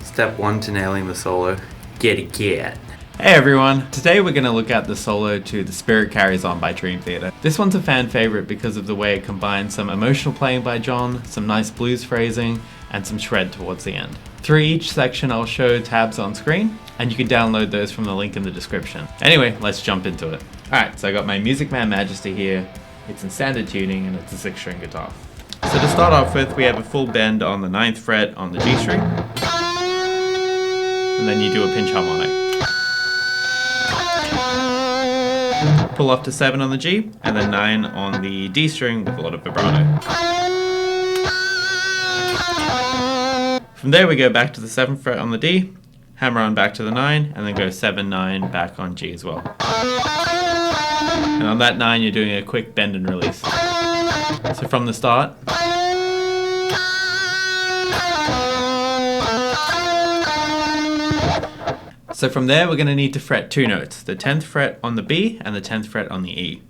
Step 1 to nailing the solo, get a kit. Hey everyone, today we're going to look at the solo to The Spirit Carries On by Dream Theater. This one's a fan favorite because of the way it combines some emotional playing by John, some nice blues phrasing, and some shred towards the end. Through each section I'll show tabs on screen, and you can download those from the link in the description. Anyway, let's jump into it. Alright, so I got my Music Man Majesty here. It's in standard tuning and it's a 6-string guitar. So to start off with, we have a full bend on the 9th fret on the G string, and then you do a pinch harmonic. Pull off to 7 on the G, and then 9 on the D string with a lot of vibrato. From there we go back to the 7th fret on the D, hammer on back to the 9, and then go 7, 9 back on G as well. And on that 9 you're doing a quick bend and release. So from the start, so from there we're going to need to fret 2 notes, the 10th fret on the B and the 10th fret on the E.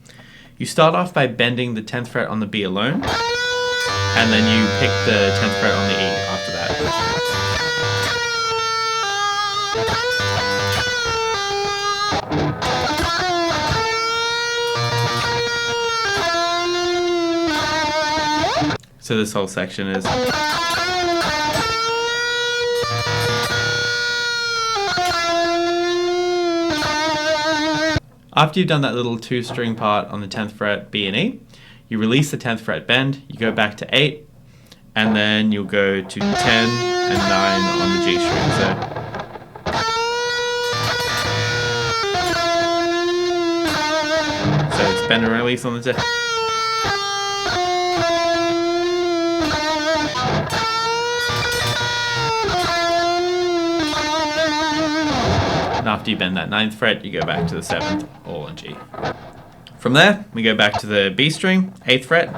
You start off by bending the 10th fret on the B alone, and then you pick the 10th fret on the E after that. So this whole section is... After you've done that little 2-string part on the 10th fret B and E, you release the 10th fret bend, you go back to 8, and then you'll go to 10 and 9 on the G string. So it's bend and release on the 10th. And after you bend that 9th fret, you go back to the 7th, all on G. From there, we go back to the B string, 8th fret. So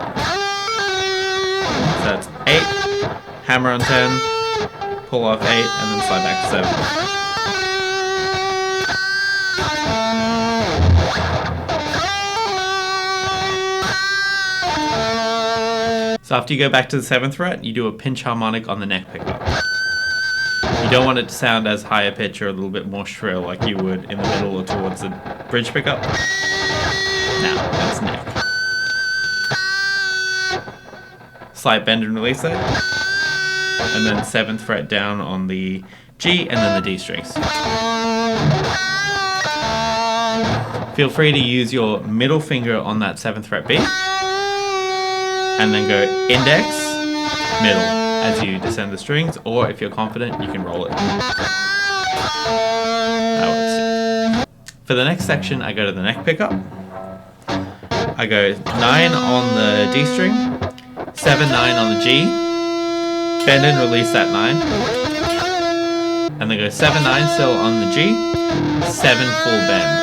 that's 8, hammer on 10, pull off 8, and then slide back to 7. So after you go back to the 7th fret, you do a pinch harmonic on the neck pickup. You don't want it to sound as high a pitch or a little bit more shrill like you would in the middle or towards the bridge pickup. Now, that's neck. Slight bend and release there. And then 7th fret down on the G and then the D strings. Feel free to use your middle finger on that 7th fret B. And then go index, middle, as you descend the strings, or if you're confident, you can roll it. That works. For the next section, I go to the neck pickup. I go 9 on the D string, 7, 9 on the G, bend and release that 9, and then go 7, 9 still on the G, 7 full bend.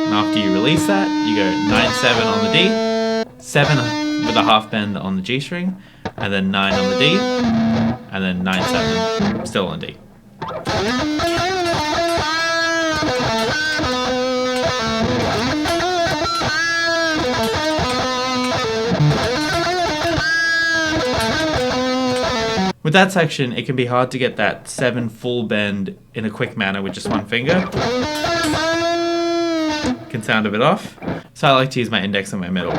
And after you release that, you go 9, 7 on the D, 7 with a half bend on the G string, and then 9 on the D, and then 9, 7 still on D. With that section, it can be hard to get that 7 full bend in a quick manner with just one finger. Can sound a bit off, so I like to use my index and my middle.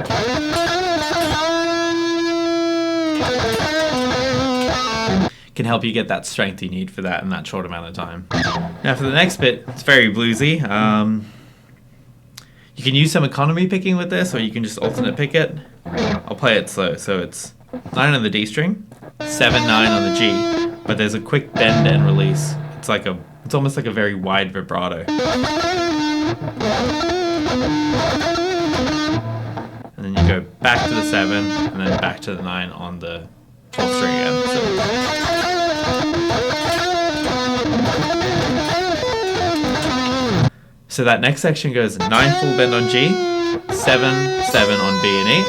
Can help you get that strength you need for that in that short amount of time. Now for the next bit, it's very bluesy. You can use some economy picking with this, or you can just alternate pick it. I'll play it slow, so it's 9 on the D string, 7, 9 on the G, but there's a quick bend and release. It's almost like a very wide vibrato. And then you go back to the 7 and then back to the 9 on the 12th string again. So that next section goes 9 full bend on G, 7, 7 on B and E,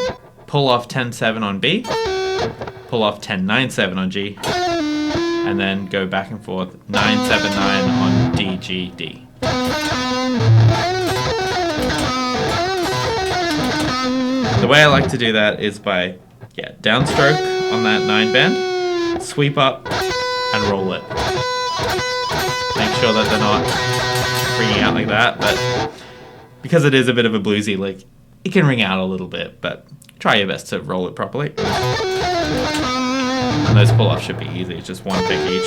pull off 10, 7 on B, pull off 10, 9, 7 on G, and then go back and forth 9, 7, 9 on D, G, D. The way I like to do that is by downstroke on that 9 bend, sweep up and roll it. Make sure that they're not ringing out like that, but because it is a bit of a bluesy lick, it can ring out a little bit, but try your best to roll it properly. And those pull-offs should be easy, it's just 1 pick each.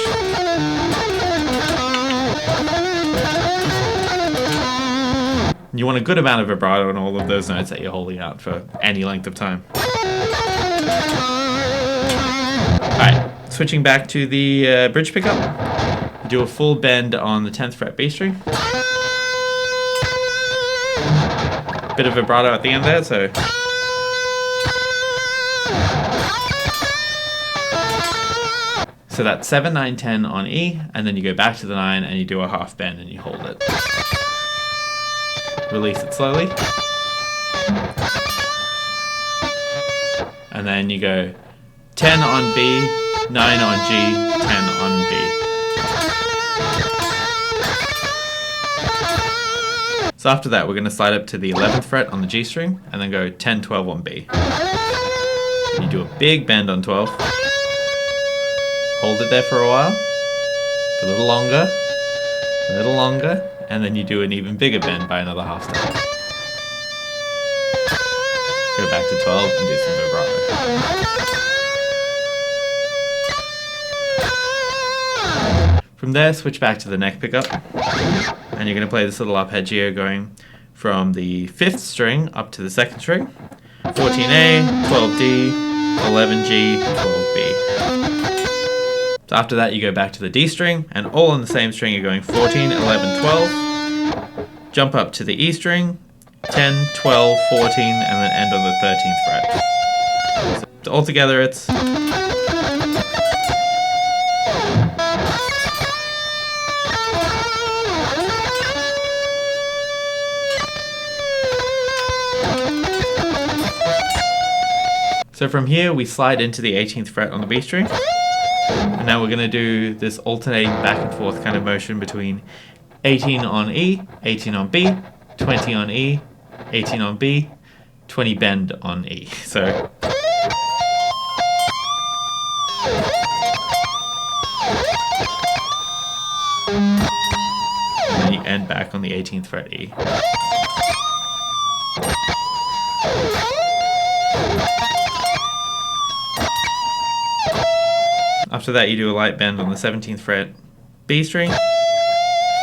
You want a good amount of vibrato in all of those notes that you're holding out for any length of time. Alright, switching back to the bridge pickup. Do a full bend on the 10th fret B string. Bit of vibrato at the end there, so. So that's 7, 9, 10 on E, and then you go back to the 9 and you do a half bend and you hold it. Release it slowly. And then you go 10 on B, 9 on G, 10 on B. So after that, we're going to slide up to the 11th fret on the G string, and then go 10, 12 on B. You do a big bend on 12. Hold it there for a while. A little longer. A little longer. And then you do an even bigger bend by another half step. Go back to 12 and do some vibrato. From there, switch back to the neck pickup. And you're going to play this little arpeggio going from the 5th string up to the 2nd string. 14A, 12D, 11G, 12B. So after that, you go back to the D string, and all on the same string, you're going 14, 11, 12. Jump up to the E string, 10, 12, 14, and then end on the 13th fret. So altogether, it's... So from here, we slide into the 18th fret on the B string. And now we're going to do this alternating back and forth kind of motion between 18 on E, 18 on B, 20 on E, 18 on B, 20 bend on E. So and then you end back on the 18th fret E. After that, you do a light bend on the 17th fret B string. You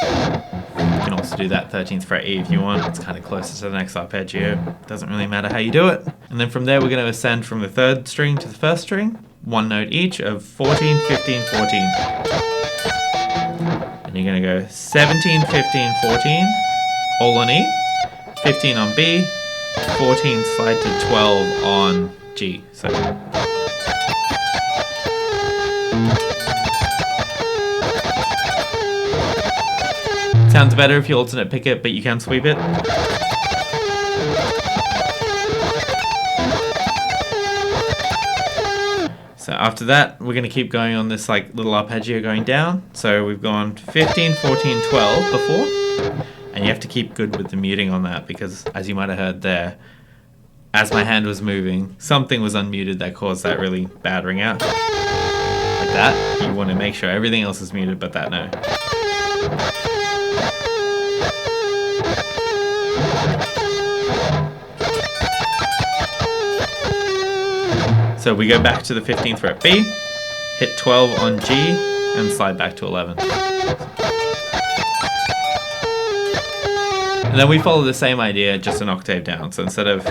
can also do that 13th fret E if you want. It's kind of closer to the next arpeggio. Doesn't really matter how you do it. And then from there, we're going to ascend from the 3rd string to the 1st string. 1 note each of 14, 15, 14. And you're going to go 17, 15, 14, all on E. 15 on B. 14 slide to 12 on G. So... Sounds better if you alternate pick it, but you can sweep it. So after that, we're going to keep going on this like little arpeggio going down. So we've gone 15, 14, 12 before, and you have to keep good with the muting on that because, as you might have heard there, as my hand was moving, something was unmuted that caused that really bad ring out. Like that. You want to make sure everything else is muted but that note. So we go back to the 15th fret B, hit 12 on G, and slide back to 11. And then we follow the same idea, just an octave down. So instead of,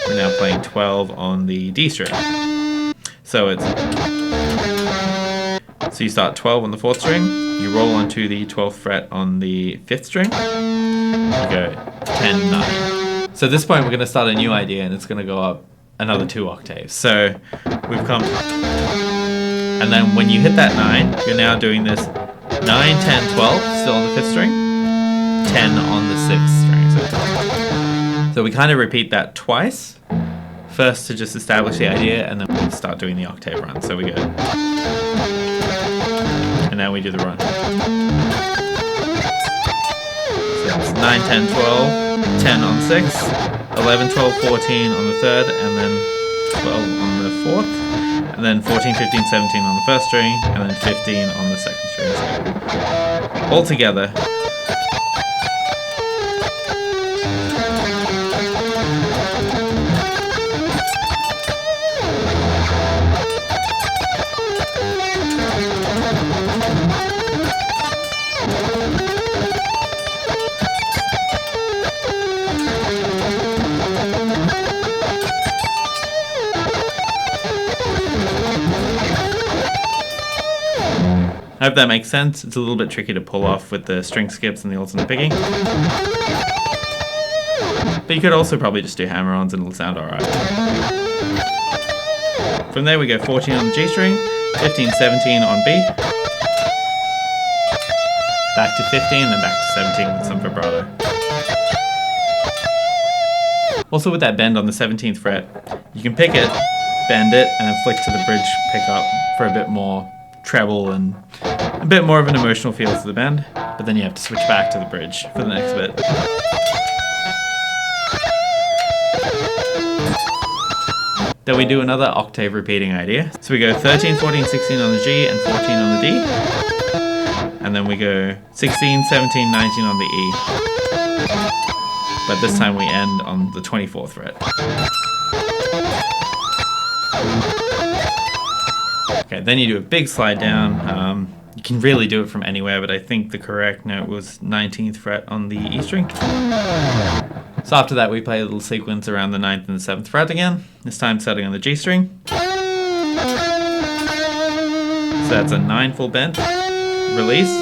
we're now playing 12 on the D string. So you start 12 on the 4th string, you roll onto the 12th fret on the 5th string, you go 10, 9. So at this point we're going to start a new idea and it's going to go up another 2 octaves. So we've come, and then when you hit that 9, you're now doing this 9, 10, 12, still on the 5th string, 10 on the 6th string. So we kind of repeat that twice, first to just establish the idea, and then we start doing the octave run. So we go, and now we do the run. So it's 9, 10, 12, 10 on 6, 11, 12, 14 on the 3rd, and then 12 on the 4th, and and then 14, 15, 17 on the first string, and then 15 on the second string. So all together. I hope that makes sense. It's a little bit tricky to pull off with the string skips and the alternate picking. But you could also probably just do hammer-ons and it'll sound alright. From there we go 14 on the G string, 15, 17 on B, back to 15, then back to 17 with some vibrato. Also with that bend on the 17th fret, you can pick it, bend it, and then flick to the bridge pickup for a bit more treble and a bit more of an emotional feel to the bend, but then you have to switch back to the bridge for the next bit. Then we do another octave repeating idea. So we go 13, 14, 16 on the G and 14 on the D. And then we go 16, 17, 19 on the E. But this time we end on the 24th fret. Okay, then you do a big slide down. You can really do it from anywhere, but I think the correct note was 19th fret on the E string. So after that we play a little sequence around the 9th and the 7th fret again, this time starting on the G string. So that's a 9 full bend, release,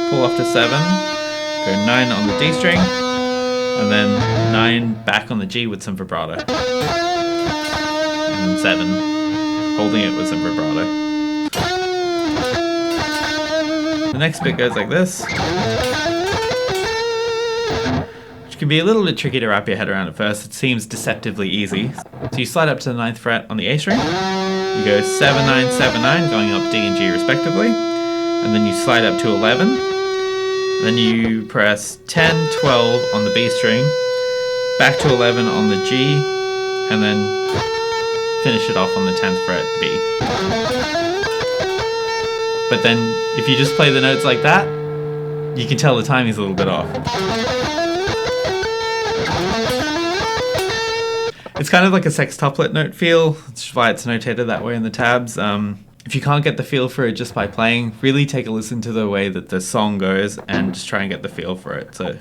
pull off to 7, go 9 on the D string, and then 9 back on the G with some vibrato. And then 7, holding it with some vibrato. The next bit goes like this, which can be a little bit tricky to wrap your head around at first. It seems deceptively easy. So you slide up to the 9th fret on the A string, you go 7, 9, 7, 9, going up D and G respectively, and then you slide up to 11, then you press 10, 12 on the B string, back to 11 on the G, and then finish it off on the 10th fret B. But then, if you just play the notes like that, you can tell the timing's a little bit off. It's kind of like a sextuplet note feel, which is why it's notated that way in the tabs. If you can't get the feel for it just by playing, really take a listen to the way that the song goes and just try and get the feel for it. So.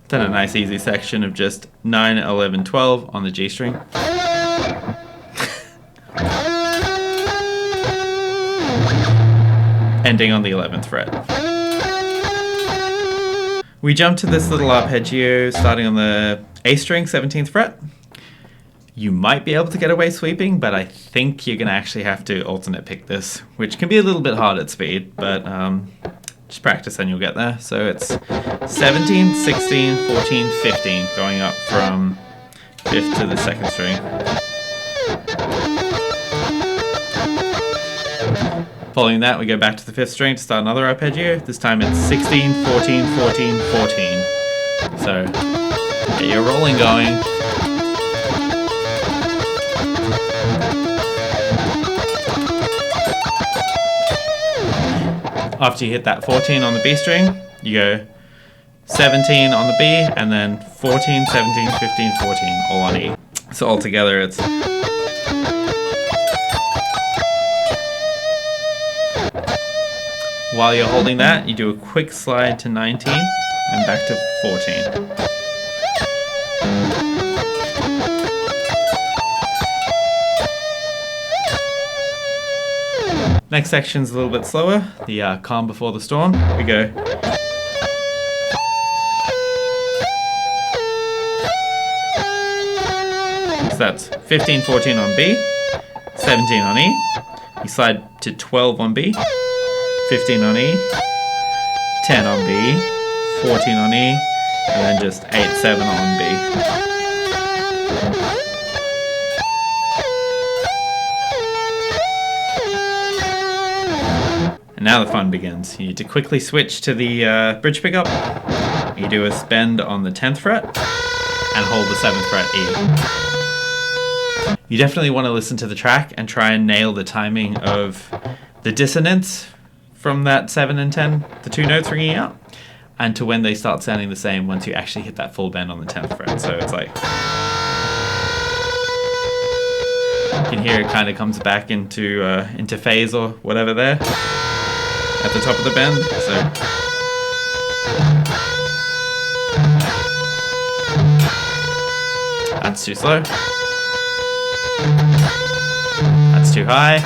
Then a nice easy section of just 9, 11, 12 on the G string. Ending on the 11th fret. We jump to this little arpeggio starting on the A string, 17th fret. You might be able to get away sweeping, but I think you're going to actually have to alternate pick this, which can be a little bit hard at speed, but just practice and you'll get there. So it's 17, 16, 14, 15, going up from 5th to the 2nd string. Following that, we go back to the 5th string to start another arpeggio. This time it's 16, 14, 14, 14. So, get your rolling going. After you hit that 14 on the B string, you go 17 on the B, and then 14, 17, 15, 14, all on E. So altogether it's... While you're holding that, you do a quick slide to 19 and back to 14. Next section's a little bit slower, the calm before the storm. We go. So that's 15, 14 on B, 17 on E. You slide to 12 on B. 15 on E, 10 on B, 14 on E, and then just 8, 7 on B. And now the fun begins. You need to quickly switch to the bridge pickup. You do a bend on the 10th fret, and hold the 7th fret E. You definitely want to listen to the track and try and nail the timing of the dissonance from that 7 and 10, the two notes ringing out, and to when they start sounding the same once you actually hit that full bend on the 10th fret. So it's like, you can hear it kind of comes back into phase or whatever there at the top of the bend. So that's too slow. That's too high.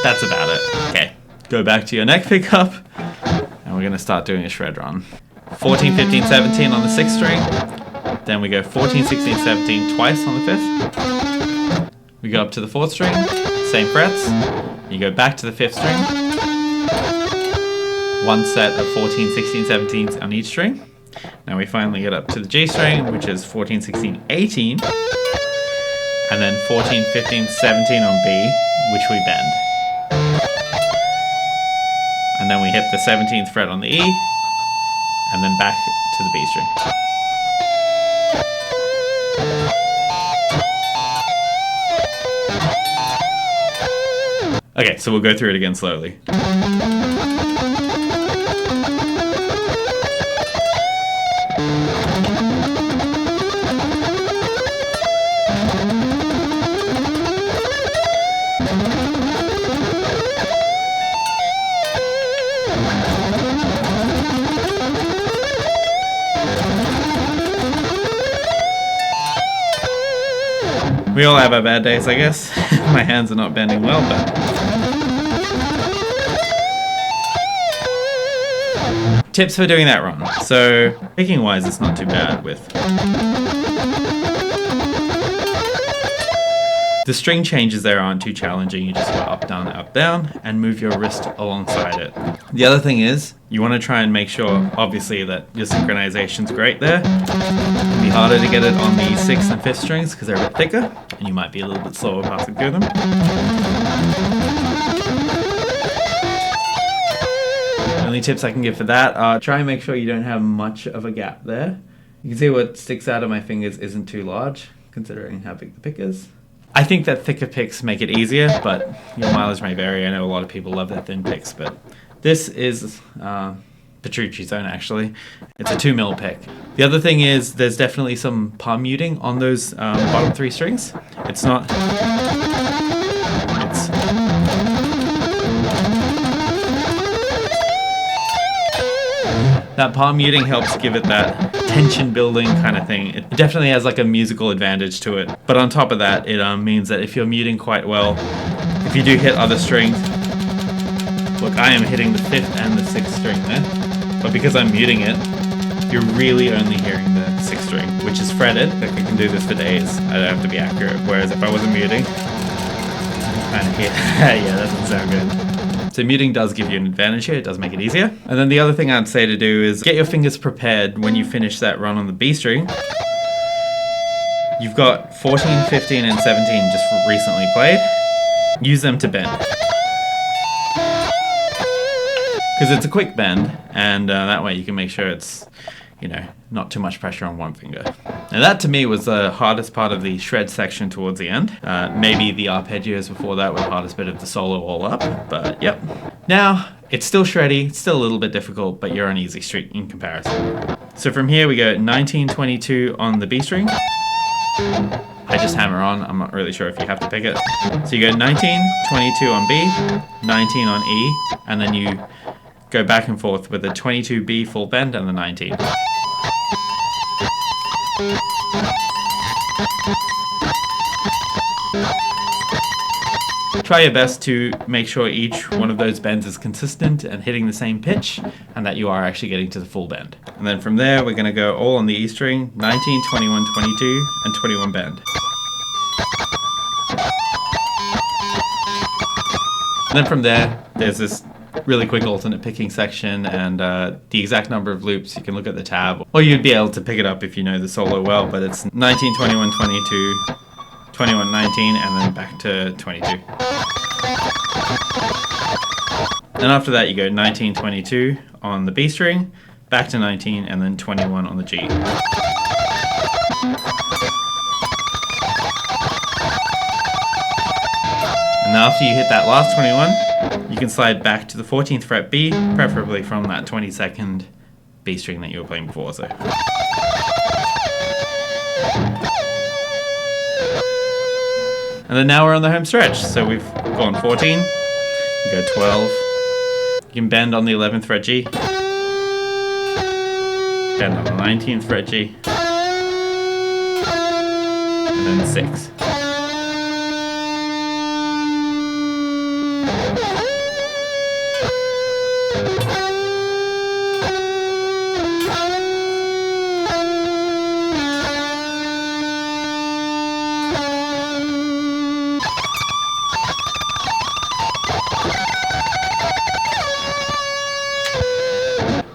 That's about it. Okay, go back to your neck pickup, and we're gonna start doing a shred run. 14, 15, 17 on the 6th string. Then we go 14, 16, 17 twice on the 5th. We go up to the 4th string, same frets. You go back to the 5th string. One set of 14, 16, 17s on each string. Now we finally get up to the G string, which is 14, 16, 18. And then 14, 15, 17 on B, which we bend. And then we hit the 17th fret on the E, and then back to the B string. Okay, so we'll go through it again slowly. We all have our bad days, I guess. My hands are not bending well, but... Tips for doing that run. So, picking wise, it's not too bad with... The string changes there aren't too challenging. You just go up, down, and move your wrist alongside it. The other thing is, you want to try and make sure, obviously, that your synchronization's great there. It'll be harder to get it on the 6th and 5th strings because they're a bit thicker, and you might be a little bit slower passing through them. The only tips I can give for that are try and make sure you don't have much of a gap there. You can see what sticks out of my fingers isn't too large, considering how big the pick is. I think that thicker picks make it easier, but your mileage may vary. I know a lot of people love their thin picks, but this is Petrucci's own, actually. It's a 2mm pick. The other thing is there's definitely some palm muting on those bottom 3 strings. It's not... It's... That palm muting helps give it that tension building kind of thing. It definitely has like a musical advantage to it. But on top of that, it means that if you're muting quite well, if you do hit other strings, look, I am hitting the 5th and the 6th string there, but because I'm muting it, you're really only hearing the 6th string, which is fretted. Like I can do this for days. I don't have to be accurate. Whereas if I wasn't muting, kind of hear, yeah, that doesn't sound good. So muting does give you an advantage here, it does make it easier. And then the other thing I'd say to do is get your fingers prepared when you finish that run on the B string. You've got 14, 15, and 17 just recently played. Use them to bend. Because it's a quick bend, and that way you can make sure it's, you know, not too much pressure on one finger. And that to me was the hardest part of the shred section towards the end. Maybe the arpeggios before that were the hardest bit of the solo all up, but yep. Now, it's still shreddy, it's still a little bit difficult, but you're on easy street in comparison. So from here we go 19, 22 on the B string. I just hammer on, I'm not really sure if you have to pick it. So you go 19, 22 on B, 19 on E, and then you go back and forth with the 22B full bend and the 19. Try your best to make sure each one of those bends is consistent and hitting the same pitch, and that you are actually getting to the full bend. And then from there, we're going to go all on the E string, 19, 21, 22, and 21 bend. And then from there, there's this really quick alternate picking section, and the exact number of loops, you can look at the tab, or you'd be able to pick it up if you know the solo well, but it's 19, 21, 22, 21, 19, and then back to 22. And after that you go 19, 22 on the B string, back to 19, and then 21 on the G. And then after you hit that last 21, you can slide back to the 14th fret B, preferably from that 22nd B string that you were playing before. So. And then now we're on the home stretch. So we've gone 14, you go 12, you can bend on the 11th fret G, bend on the 19th fret G, and then 6.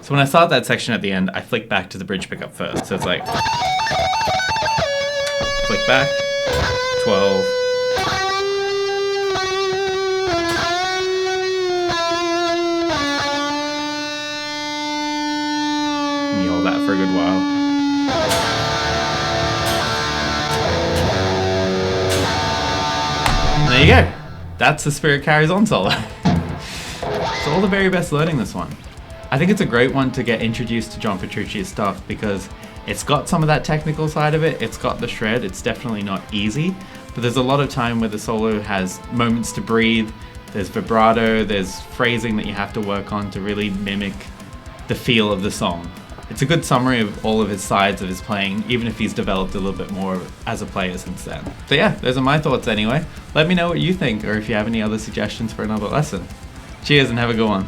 So when I start that section at the end, I flick back to the bridge pickup first. So it's like, flick back, 12, and you hold that for a good while. And there you go. That's the Spirit Carries On solo. So all the very best learning this one. I think it's a great one to get introduced to John Petrucci's stuff because it's got some of that technical side of it, it's got the shred, it's definitely not easy, but there's a lot of time where the solo has moments to breathe, there's vibrato, there's phrasing that you have to work on to really mimic the feel of the song. It's a good summary of all of his sides of his playing, even if he's developed a little bit more as a player since then. So yeah, those are my thoughts anyway. Let me know what you think or if you have any other suggestions for another lesson. Cheers and have a good one.